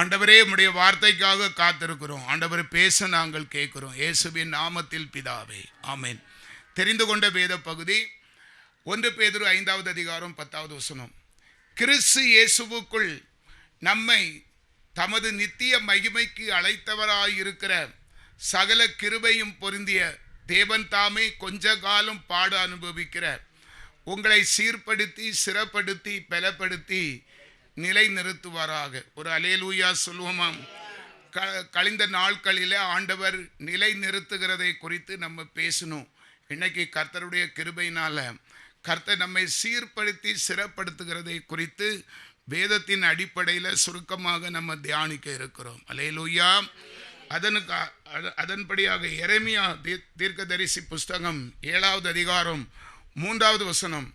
ஆண்டவரே, உம்முடைய வார்த்தைக்காக காத்திருக்கிறோம். ஆண்டவரே, பேச நாங்கள் கேட்கிறோம். இயேசுவின் நாமத்தில் பிதாவே, ஆமென். தெரிந்து கொண்ட வேத பகுதி 1 பேதுரு 5வது அதிகாரம் 10வது வசனம். கிறிஸ்து இயேசுவுக்குள் நம்மை தமது நித்திய மகிமைக்கு அழைத்தவராயிருக்கிற சகல கிருபையும் பொருந்திய தேவன் தாமே கொஞ்ச காலம் பாடு அனுபவிக்கிற உங்களை சீர்படுத்தி சிறப்படுத்தி பலப்படுத்தி நிலை நிறுத்துவாராக. ஒரு அல்லேலூயா சொல்லுவோமாம். கழிந்த நாட்களில் ஆண்டவர் நிலை நிறுத்துகிறதை குறித்து நம்ம பேசணும். இன்னைக்கு கர்த்தருடைய கிருபையினால கர்த்தர் நம்மை சீர்படுத்தி சிறப்படுத்துகிறதை குறித்து வேதத்தின் அடிப்படையில் சுருக்கமாக நம்ம தியானிக்க இருக்கிறோம். அல்லேலூயா. அதன்படியாக எரேமியா தீர்க்கதரிசி புஸ்தகம் 7வது அதிகாரம் 3வது வசனம்.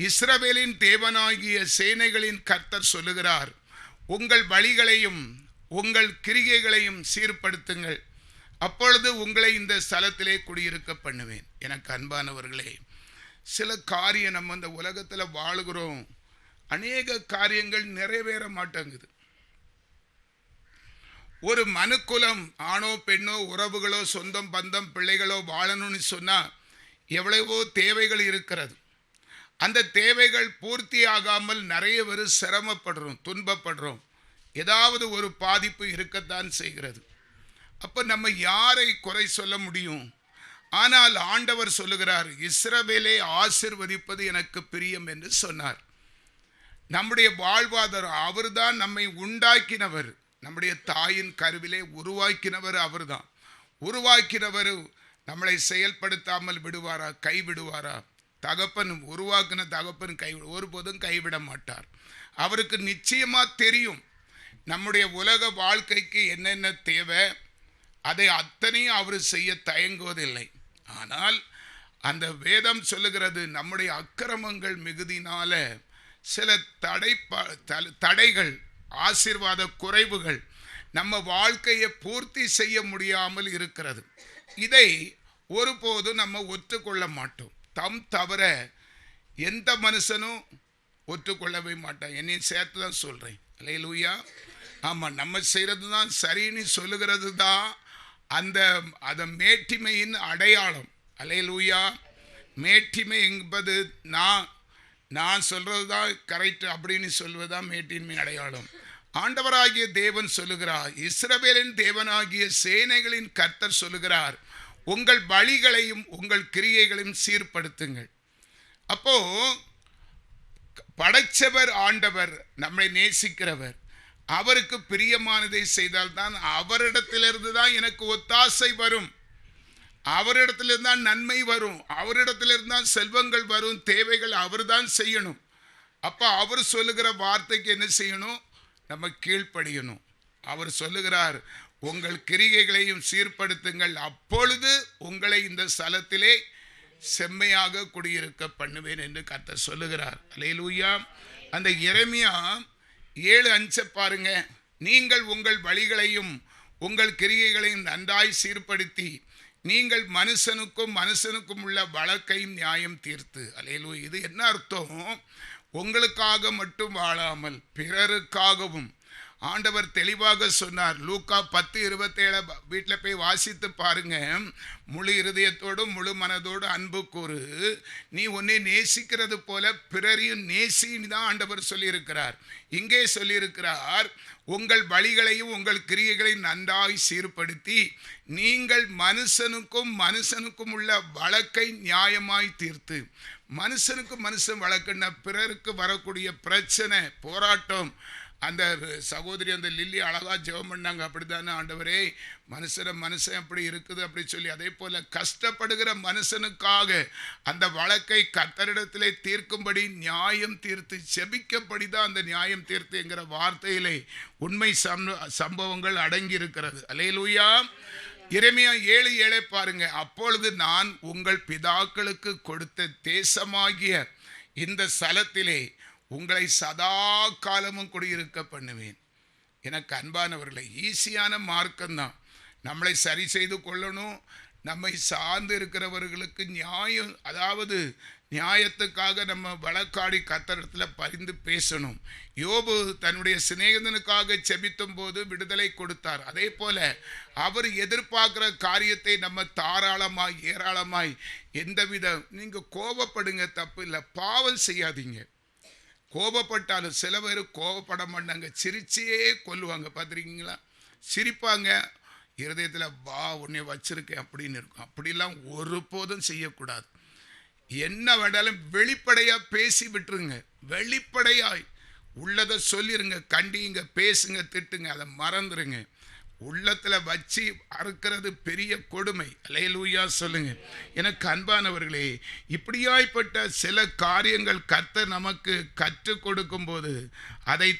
இஸ்ரவேலின் தேவனாகிய சேனைகளின் கர்த்தர் சொல்லுகிறார், உங்கள் வழிகளையும் உங்கள் கிரிகைகளையும் சீர்படுத்துங்கள், அப்பொழுது உங்களை இந்த ஸ்தலத்திலே குடியிருக்க பண்ணுவேன். எனக்கு அன்பானவர்களே, சில காரியம் நம்ம இந்த உலகத்தில் வாழுகிறோம், அநேக காரியங்கள் நிறைவேற மாட்டேங்குது. ஒரு மனுக்குலம் ஆணோ பெண்ணோ உறவுகளோ சொந்தம் பந்தம் பிள்ளைகளோ வாழணும்னு சொன்னால் எவ்வளவோ தேவைகள் இருக்கிறது. அந்த தேவைகள் பூர்த்தி ஆகாமல் நிறைய பேர் சிரமப்படுறோம், துன்பப்படுறோம். ஏதாவது ஒரு பாதிப்பு இருக்கத்தான் செய்கிறது. அப்போ நம்ம யாரை குறை சொல்ல முடியும்? ஆனால் ஆண்டவர் சொல்லுகிறார், இஸ்ரவேலை ஆசீர்வதிப்பது எனக்கு பிரியம் என்று சொன்னார். நம்முடைய வாழ்வாதாரம் அவர்தான். நம்மை உண்டாக்கினவர், நம்முடைய தாயின் கருவிலே உருவாக்கினவர் அவர்தான். உருவாக்கினவர் நம்மளை செயல்படுத்தாமல் விடுவாரா? கைவிடுவாரா? தகப்பன் உருவாக்கின தகப்பன் ஒருபோதும் கைவிட மாட்டார். அவருக்கு நிச்சயமா தெரியும் நம்முடைய உலக வாழ்க்கைக்கு என்னென்ன தேவை, அதை அத்தனையும் அவர் செய்ய தயங்குவதில்லை. ஆனால் அந்த வேதம் சொல்லுகிறது, நம்முடைய அக்கிரமங்கள் மிகுதினால சில தடைகள், ஆசீர்வாத குறைவுகள் நம்ம வாழ்க்கையை பூர்த்தி செய்ய முடியாமல் இருக்கிறது. இதை ஒருபோதும் நம்ம ஒத்துக்கொள்ள மாட்டோம். தம் தவிர எந்த மனுஷனும் ஒற்றுக்கொள்ளவே மாட்டான். என்னையும் சேர்த்து தான் சொல்கிறேன். அல்லேலூயா. ஆமாம், நம்ம செய்கிறது தான் சரின்னு சொல்லுகிறது தான் அந்த மேட்டிமையின் அடையாளம். அல்லேலூயா. மேட்டிமை என்பது நான் சொல்கிறது தான் கரெக்ட் அப்படின்னு சொல்வது தான் மேட்டின்மை அடையாளம். ஆண்டவராகிய தேவன் சொல்லுகிறார், இஸ்ரவேலின் தேவனாகிய சேனைகளின் கர்த்தர் சொல்லுகிறார், உங்கள் வழிகளையும் உங்கள் கிரியைகளையும் சீர்படுத்துங்கள். அப்போ படைச்சவர் ஆண்டவர், நம்மை நேசிக்கிறவர், அவருக்கு பிரியமானதை செய்தால்தான் அவரிடத்திலிருந்து தான் எனக்கு ஒத்தாசை வரும், அவரிடத்திலிருந்து தான் நன்மை வரும், அவரிடத்திலிருந்து தான் செல்வங்கள் வரும், தேவைகள் அவர் தான் செய்யணும். அப்போ அவர் சொல்லுகிற வார்த்தைக்கு என்ன செய்யணும்? நம்ம கீழ்ப்படியணும். அவர் சொல்லுகிறார், உங்கள் கிரிகைகளையும் சீர்படுத்துங்கள், அப்பொழுது உங்களை இந்த ஸ்தலத்திலே செம்மையாக குடியிருக்க பண்ணுவேன் என்று கர்த்தர் சொல்லுகிறார். அல்லேலூயா. அந்த எரேமியா 7:5 பாருங்க. நீங்கள் உங்கள் வழிகளையும் உங்கள் கிரிகைகளையும் நன்றாய் சீர்படுத்தி நீங்கள் மனுஷனுக்கும் உள்ள வழக்கையும் நியாயம் தீர்த்து. அல்லேலூயா. இது என்ன அர்த்தம்? உங்களுக்காக மட்டும் வாழாமல் பிறருக்காகவும் ஆண்டவர் தெளிவாக சொன்னார். லூக்கா 10:27 வீட்டில் போய் வாசித்து பாருங்க. முழு இருதயத்தோடும் முழு மனதோடு அன்பு கூறு, நீ உன்னை நேசிக்கிறது போல பிறரையும் நேசின்னு தான் ஆண்டவர் சொல்லியிருக்கிறார். இங்கே சொல்லியிருக்கிறார், உங்கள் வழிகளையும் உங்கள் கிரியைகளையும் நன்றாய் சீர்படுத்தி நீங்கள் மனுஷனுக்கும் உள்ள வழக்கை நியாயமாய் தீர்த்து. மனுஷனுக்கும் மனுஷன் வழக்குன்னா பிறருக்கு வரக்கூடிய பிரச்சனை, போராட்டம். அந்த சகோதரி அந்த லில்லி அழகா ஜெபம் பண்ணாங்க, அப்படித்தானே ஆண்டவரே, மனுஷன் அப்படி இருக்குது அப்படி சொல்லி. அதே போல கஷ்டப்படுகிற மனுஷனுக்காக அந்த வழக்கை கர்த்தரிடத்திலே தீர்க்கும்படி நியாயம் தீர்த்து செபிக்கப்படிதான் அந்த நியாயம் தீர்த்து என்கிற வார்த்தையிலே உண்மை சம்பவங்கள் அடங்கி இருக்கிறது. அல்லேலூயா. எரேமியா 7:7 பாருங்க. அப்பொழுது நான் உங்கள் பிதாக்களுக்கு கொடுத்த தேசமாகிய இந்த ஸ்தலத்திலே உங்களை சதா காலமும் குடியிருக்க பண்ணுவேன். எனக்கு அன்பானவர்களை, ஈஸியான மார்க்கம்தான். நம்மளை சரி செய்து கொள்ளணும், நம்மை சார்ந்து இருக்கிறவர்களுக்கு நியாயம், அதாவது நியாயத்துக்காக நம்ம வழக்காடி கர்த்தரிடத்தில் பரிந்து பேசணும். யோபு தன்னுடைய சிநேகிதனுக்காக செபித்தும் போது விடுதலை கொடுத்தார். அதே போல அவர் எதிர்பார்க்கிற காரியத்தை நம்ம தாராளமாய் ஏராளமாய் எந்தவித, நீங்க கோபப்படுங்க, தப்பு இல்லை, பாவம் செய்யாதீங்க. கோபப்பட்டாலும் சில பேர் கோபப்பட மாட்டாங்க, சிரிச்சே கொல்லுவாங்க, பார்த்துருக்கீங்களா? சிரிப்பாங்க, இருதயத்தில் வா உன்னை வச்சிருக்கேன் அப்படின்னு இருக்கும். அப்படிலாம் ஒருபோதும் செய்யக்கூடாது. என்ன வேண்டாலும் வெளிப்படையாக பேசி விட்டுருங்க. வெளிப்படையாய் உள்ளதை சொல்லிருங்க, கண்டிங்க, பேசுங்க, திட்டுங்க, அதை மறந்துடுங்க. உள்ளத்தில் வச்சு அறுக்கிறது பெரிய கொடுமை. அல்லேலூயா சொல்லுங்க. எனக்கு அன்பானவர்களே, இப்படியாய்ப்பட்ட சில காரியங்கள் கர்த்தர் நமக்கு கற்றுக் கொடுக்கும் போது அதை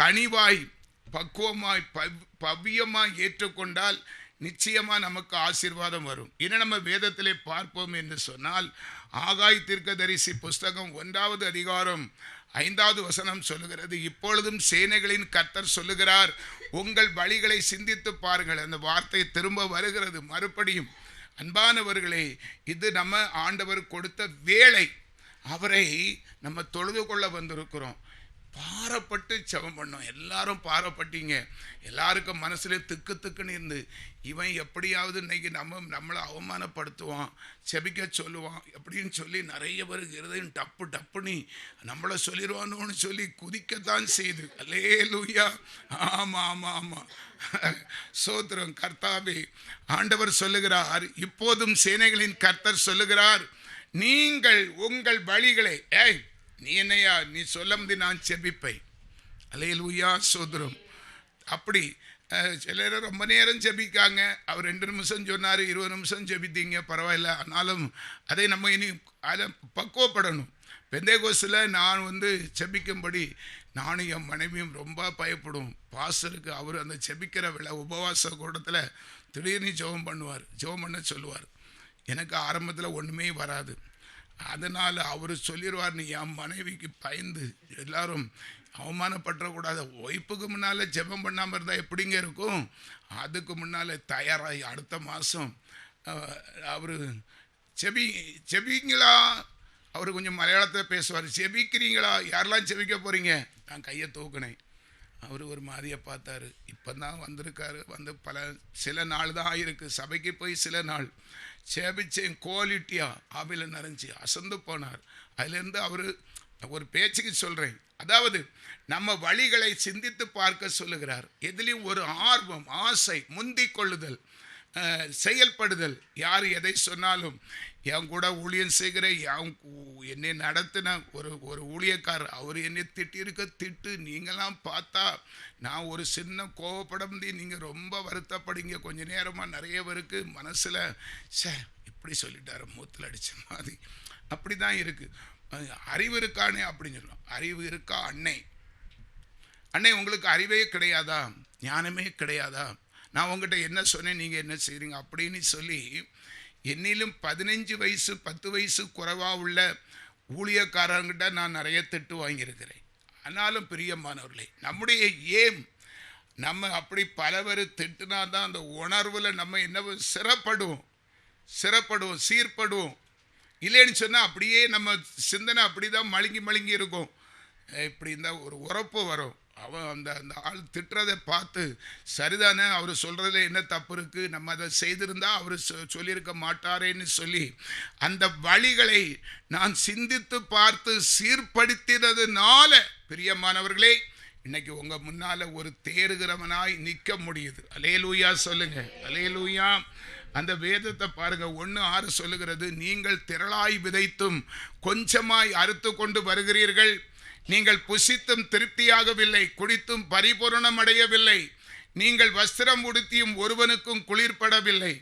கனிவாய் பக்குவமாய் பவ்யமாய் ஏற்றுக்கொண்டால் நிச்சயமாக நமக்கு ஆசீர்வாதம் வரும். இன்னும் நம்ம வேதத்திலே பார்ப்போம் என்று சொன்னால், ஆகாய் தீர்க்கதரிசி புஸ்தகம் 1வது அதிகாரம் 5வது வசனம் சொல்லுகிறது, இப்பொழுதும் சேனைகளின் கர்த்தர் சொல்லுகிறார், உங்கள் வழிகளை சிந்தித்து பாருங்கள். அந்த வார்த்தை திரும்ப வருகிறது மறுபடியும். அன்பானவர்களே, இது நம்ம ஆண்டவர் கொடுத்த வேலை. அவரை நம்ம தொழுது கொள்ள வந்திருக்கிறோம். பாரப்பட்டு ஜெபம் பண்ணோம். எல்லாரும் பாரப்பட்டீங்க. எல்லாருக்கும் மனசுல திக்கு திக்குன்னு இருந்து, இவன் எப்படியாவது இன்னைக்கு நம்மளை அவமானப்படுத்துவான், செபிக்க சொல்லுவான் அப்படின்னு சொல்லி நிறைய பேருக்கு இருதயம் டப்பு டப்புன்னு நம்மளை சொல்லிடுவானோன்னு சொல்லி குதிக்கத்தான் செய்து. அல்லேலூயா. ஆமாம் ஆமாம் ஆமாம், சோத்திரம் கர்த்தாவே. ஆண்டவர் சொல்லுகிறார், இப்போதும் சேனைகளின் கர்த்தர் சொல்லுகிறார், நீங்கள் உங்கள் வழிகளை, நீ என்னையா நீ சொல்ல முடியும், நான் செபிப்பேன். அல்லேலூயா சோதரம். அப்படி சிலர் ரொம்ப நேரம் ஜெபிக்காங்க. அவர் 2 நிமிஷம் சொன்னார், 20 நிமிஷம் ஜெபித்தீங்க, பரவாயில்ல. ஆனாலும் அதை நம்ம இனி அதை பக்குவப்படணும். பெந்தேகோஸ்தில் நான் ஜெபிக்கும்படி நானும் என் மனைவியும் ரொம்ப பயப்படுவோம். பாஸ்டருக்கு அவர் அந்த ஜெபிக்கிற வேலை உபவாச கூட்டத்தில் திடீர்னு ஜெபம் பண்ணுவார், ஜெபம் பண்ண சொல்லுவார். எனக்கு ஆரம்பத்தில் ஒன்றுமே வராது. அதனால் அவர் சொல்லிடுவார், நீ என் மனைவிக்கு பயந்து எல்லாரும் அவமானப்பட்டுறக்கூடாது. ஒய்ஃபுக்கு முன்னால் ஜெபம் பண்ணாமல் இருந்தால் எப்படிங்க இருக்கும்? அதுக்கு முன்னால் தயாராகி அடுத்த மாதம் அவர் செபிங்களா, அவர் கொஞ்சம் மலையாளத்தில் பேசுவார். செபிக்கிறீங்களா, யாரெல்லாம் செபிக்க போகிறீங்க? நான் கையை தூக்கினேன். அவர் ஒரு மாதிரியை பார்த்தாரு. இப்போ தான் வந்திருக்காரு, சில நாள் தான் ஆகிருக்கு, சபைக்கு போய் சில நாள். சேபிச்சேன் குவாலிட்டியாக ஆவியில் நிறைஞ்சி அசந்து போனார். அதுலேருந்து அவர் ஒரு பேச்சுக்கு சொல்கிறேன், அதாவது நம்ம வழிகளை சிந்தித்து பார்க்க சொல்லுகிறார். எதிலையும் ஒரு ஆர்வம், ஆசை, முந்திக் கொள்ளுதல், செயல்படுதல். யார் எதை சொன்னாலும், என் கூட ஊழியம் செய்கிற என்னை நடத்தின ஒரு ஊழியக்காரர், அவர் என்னை திட்டிருக்க திட்டு நீங்களாம் பார்த்தா நான் ஒரு சின்ன கோவப்பட முடியும், நீங்கள் ரொம்ப வருத்தப்படுங்க. கொஞ்ச நேரமாக நிறைய பேருக்கு மனசில் இப்படி சொல்லிட்டாரு, மூத்தில் அடித்த மாதிரி. அப்படி தான் இருக்குது. அறிவு இருக்கானே அப்படின்னு சொல்லலாம். அறிவு இருக்கா? அன்னை உங்களுக்கு அறிவே கிடையாதா, ஞானமே கிடையாதா? நான் உங்கள்கிட்ட என்ன சொன்னேன், நீங்கள் என்ன செய்கிறீங்க அப்படின்னு சொல்லி என்னிலும் 15 வயசு 10 வயசு குறைவாக உள்ள ஊழியக்காரங்கிட்ட நான் நிறைய திட்டு வாங்கியிருக்கிறேன். ஆனாலும் பிரியமானவர்களே, நம்முடைய நம்ம அப்படி பலவர் திட்டுனா தான் அந்த உணர்வில் நம்ம என்ன சிறப்படுவோம், சீர்படுவோம். இல்லைன்னு சொன்னால் அப்படியே நம்ம சிந்தனை அப்படி தான் மழுங்கி இருக்கும். இப்படி இருந்தால் ஒரு உறப்பு வரும். அவன் அந்த ஆள் திட்டுறதை பார்த்து, சரிதானே, அவர் சொல்கிறதுல என்ன தப்பு இருக்குது, நம்ம அதை செய்திருந்தால் அவர் சொல்லியிருக்க மாட்டாரேன்னு சொல்லி அந்த வழிகளை நான் சிந்தித்து பார்த்து சீர்படுத்தினதுனால பிரியமானவர்களே, இன்னைக்கு உங்கள் முன்னால் ஒரு தேறுகிறவனாய் நிற்க முடியுது. அல்லேலூயா சொல்லுங்க, அல்லேலூயா. அந்த வேதத்தை பாருங்க, 1:6 சொல்லுகிறது, நீங்கள் திரளாய் விதைத்தும் கொஞ்சமாய் அறுத்து கொண்டு வருகிறீர்கள். நீங்கள் புசித்தும் திருப்தியாகவில்லை, குடித்தும் பரிபூரணம் அடையவில்லை. நீங்கள் வஸ்திரம் உடுத்தியும் ஒருவனுக்கும் குளிர்படவில்லை.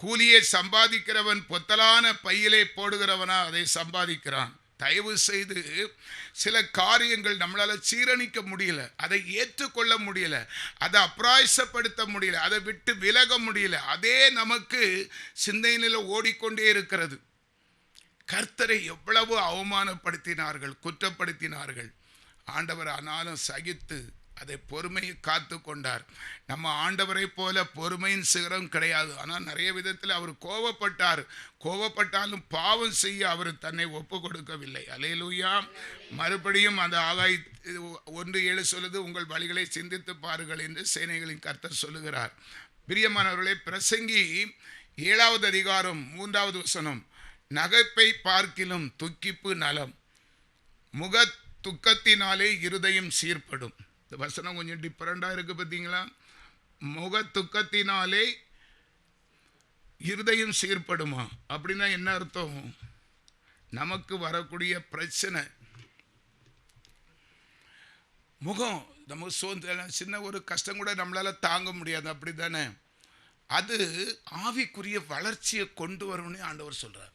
கூலியை சம்பாதிக்கிறவன் பொத்தலான பையிலே போடுகிறவனா அதை சம்பாதிக்கிறான். தயவு செய்து சில காரியங்கள் நம்மளால் சீரணிக்க முடியல, அதை ஏற்றுக்கொள்ள முடியல, அதை அப்ராயசப்படுத்த முடியல, அதை விட்டு விலக முடியல. அதே நமக்கு சிந்தனையில் ஓடிக்கொண்டே இருக்கிறது. கர்த்தரை எவ்வளவு அவமானப்படுத்தினார்கள், குற்றப்படுத்தினார்கள். ஆண்டவர் ஆனாலும் சகித்து அதை பொறுமையை காத்து கொண்டார். நம்ம ஆண்டவரை போல பொறுமையின் சிகரம் கிடையாது. ஆனால் நிறைய விதத்தில் அவர் கோபப்பட்டார். கோபப்பட்டாலும் பாவம் செய்ய அவர் தன்னை ஒப்பு கொடுக்கவில்லை. அல்லேலூயா. மறுபடியும் அந்த ஆகாய் 1:7 சொல்லுது, உங்கள் வழிகளை சிந்தித்து பாருங்கள் என்று சேனைகளின் கர்த்தர் சொல்லுகிறார். பிரியமானவர்களே, பிரசங்கி 7வது அதிகாரம் 3வது வசனம், நகைப்பை பார்க்கிலும் துக்கிப்பு நலம், முக துக்கத்தினாலே இருதயம் சீர்படும். இந்த வசனம் கொஞ்சம் டிஃபரெண்டாக இருக்குது பார்த்தீங்களா? முக துக்கத்தினாலே இருதயம் சீர்படுமா அப்படின்னா என்ன அர்த்தம்? நமக்கு வரக்கூடிய பிரச்சனை முகம், நம்ம சின்ன ஒரு கஷ்டம் கூட நம்மளால் தாங்க முடியாது, அப்படி தானே? அது ஆவிக்குரிய வளர்ச்சியை கொண்டு வரும்னு ஆண்டவர் சொல்கிறார்.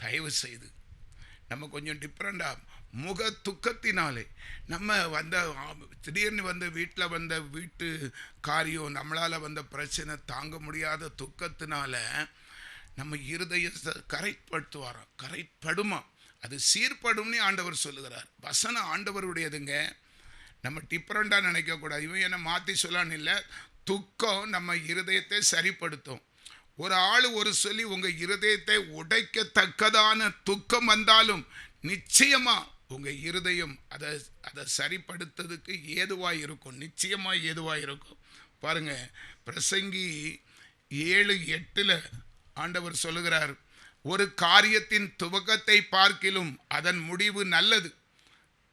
தயவு செய்து நம்ம கொஞ்சம் டிஃப்ரெண்டாக முக துக்கத்தினாலே நம்ம திடீர்னு வீட்டில் வீட்டு காரியம், நம்மளால் பிரச்சனை தாங்க முடியாத துக்கத்தினால நம்ம இருதயத்தை கரைப்படுத்துவாராம். கரைப்படுமா, அது சீர்படும்னு ஆண்டவர் சொல்லுகிறார். வசனம் ஆண்டவருடையதுங்க. நம்ம டிஃப்ரெண்டாக நினைக்கக்கூடாது. இவன் என்ன மாற்றி சொல்லான்னு இல்லை. துக்கம் நம்ம இருதயத்தை சரிப்படுத்தும். ஒரு ஆள் ஒரு சொல்லி உங்கள் இருதயத்தை உடைக்கத்தக்கதான துக்கம் வந்தாலும் நிச்சயமாக உங்கள் இருதயம் அதை சரிப்படுத்துறதுக்கு ஏதுவாக இருக்கும். நிச்சயமாக ஏதுவாக இருக்கும். பாருங்கள், பிரசங்கி 7:8 ஆண்டவர் சொல்லுகிறார், ஒரு காரியத்தின் துவக்கத்தை பார்க்கிலும் அதன் முடிவு நல்லது,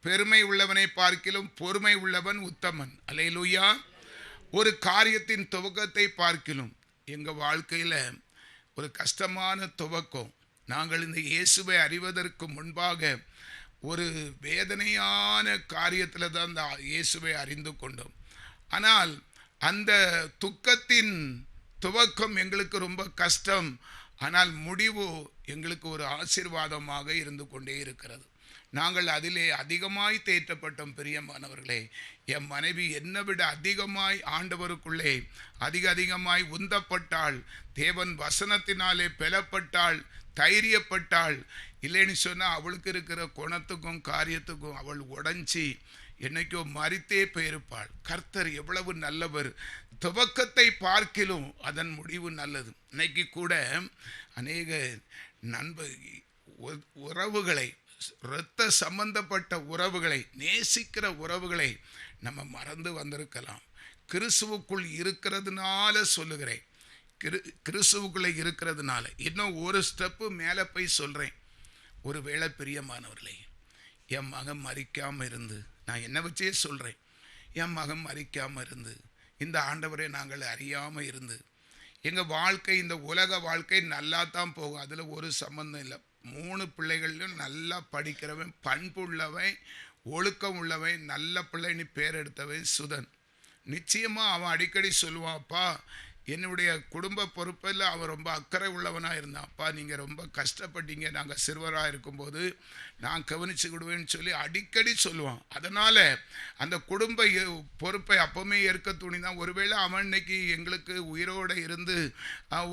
பெருமை உள்ளவனை பார்க்கிலும் பொறுமை உள்ளவன் உத்தமன். அல்லேலூயா. ஒரு காரியத்தின் துவக்கத்தை பார்க்கிலும், எங்கள் வாழ்க்கையில் ஒரு கஷ்டமான துவக்கம். நாங்கள் இந்த இயேசுவை அறிவதற்கு முன்பாக ஒரு வேதனையான காரியத்தில் தான் இந்த இயேசுவை அறிந்து கொண்டோம். ஆனால் அந்த துக்கத்தின் துவக்கம் எங்களுக்கு ரொம்ப கஷ்டம், ஆனால் முடிவு எங்களுக்கு ஒரு ஆசீர்வாதமாக இருந்து கொண்டே இருக்கிறது. நாங்கள் அதிலே அதிகமாய் தேற்றப்பட்டோம். பிரியமானவர்களே, என் மனைவி என்னை விட அதிகமாய் ஆண்டவருக்குள்ளே அதிகமாய் உந்தப்பட்டாள். தேவன் வசனத்தினாலே பெலப்பட்டாள், தைரியப்பட்டாள். இல்லைன்னு சொன்னால் அவளுக்கு இருக்கிற குணத்துக்கும் காரியத்துக்கும் அவள் உடைஞ்சி என்னைக்கோ மரித்தே போயிருப்பாள். கர்த்தர் எவ்வளவு நல்லவர். துவக்கத்தை அதன் முடிவு நல்லது. இன்னைக்கு கூட அநேக உறவுகளை, இரத்த சம்பந்தப்பட்ட உறவுகளை, நேசிக்கிற உறவுகளை நம்ம மறந்து வந்திருக்கலாம். கிறிஸ்துவுக்குள் இருக்கிறதுனால சொல்லுகிறேன், கிறிஸ்துவுக்குள்ளே இருக்கிறதுனால. இன்னும் ஒரு ஸ்டெப்பு மேலே போய் சொல்கிறேன். ஒரு வேளை பிரியமானவர்களே, என் மகன் மறிக்காமல் இருந்து, நான் என்னை வச்சே சொல்கிறேன், என் மகன் மறிக்காமல் இருந்து, இந்த ஆண்டவரை நாங்கள் அறியாமல் இருந்து, எங்கள் வாழ்க்கை, இந்த உலக வாழ்க்கை நல்லா தான் போகும், அதில் ஒரு சம்பந்தம் இல்லை. 3 பிள்ளைகளிலும் நல்லா படிக்கிறவன், பண்பு உள்ளவன், ஒழுக்கம் உள்ளவன், நல்ல பிள்ளைன்னு பேர் எடுத்தவன் சுதன். நிச்சயமாக அவன் அடிக்கடி சொல்லுவான், அப்பா என்னுடைய குடும்ப பொறுப்பில் அவன் ரொம்ப அக்கறை உள்ளவனாக இருந்தான். அப்பா நீங்கள் ரொம்ப கஷ்டப்பட்டீங்க, நாங்கள் சிறுவராக இருக்கும்போது நான் கவனிச்சுக்கிடுவேன்னு சொல்லி அடிக்கடி சொல்லுவான். அதனால் அந்த குடும்ப பொறுப்பை அப்போவுமே ஏற்க துணிதான். ஒருவேளை அவன் இன்னைக்கு எங்களுக்கு உயிரோடு இருந்து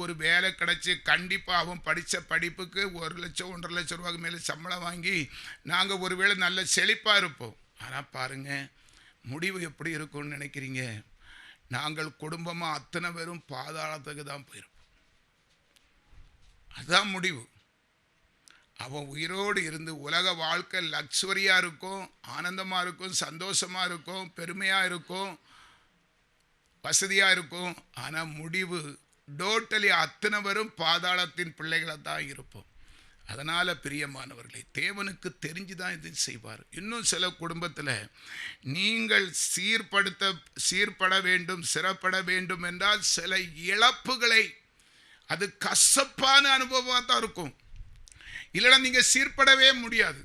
ஒரு வேலை கிடச்சி கண்டிப்பாக அவன் படித்த படிப்புக்கு 1 லட்சம் 1.5 லட்சம் ரூபாய்க்கு மேலே சம்பளம் வாங்கி நாங்கள் ஒருவேளை நல்ல செழிப்பாக இருப்போம். ஆனால் பாருங்கள், முடிவு எப்படி இருக்கும்னு நினைக்கிறீங்க? நாங்கள் குடும்பமாக அத்தனை பேரும் பாதாளத்துக்கு தான் போயிருப்போம். அதுதான் முடிவு. அவன் உயிரோடு இருந்து உலக வாழ்க்கை லக்ஸுரியாக இருக்கும், ஆனந்தமாக இருக்கும், சந்தோஷமாக இருக்கும், பெருமையாக இருக்கும், வசதியாக இருக்கும். ஆனால் முடிவு டோட்டலி அத்தனை பேரும் பாதாளத்தின் பிள்ளைகளை தான் இருப்போம். அதனால் பிரியமானவர்களே, தேவனுக்கு தெரிஞ்சு தான் இது செய்வார். இன்னும் சில குடும்பத்தில் நீங்கள் சீர்பட வேண்டும், சிறப்பட வேண்டும் என்றால் சில இழப்புகளை, அது கசப்பான அனுபவமாக தான் இருக்கும். இல்லைன்னா நீங்கள் சீர்படவே முடியாது.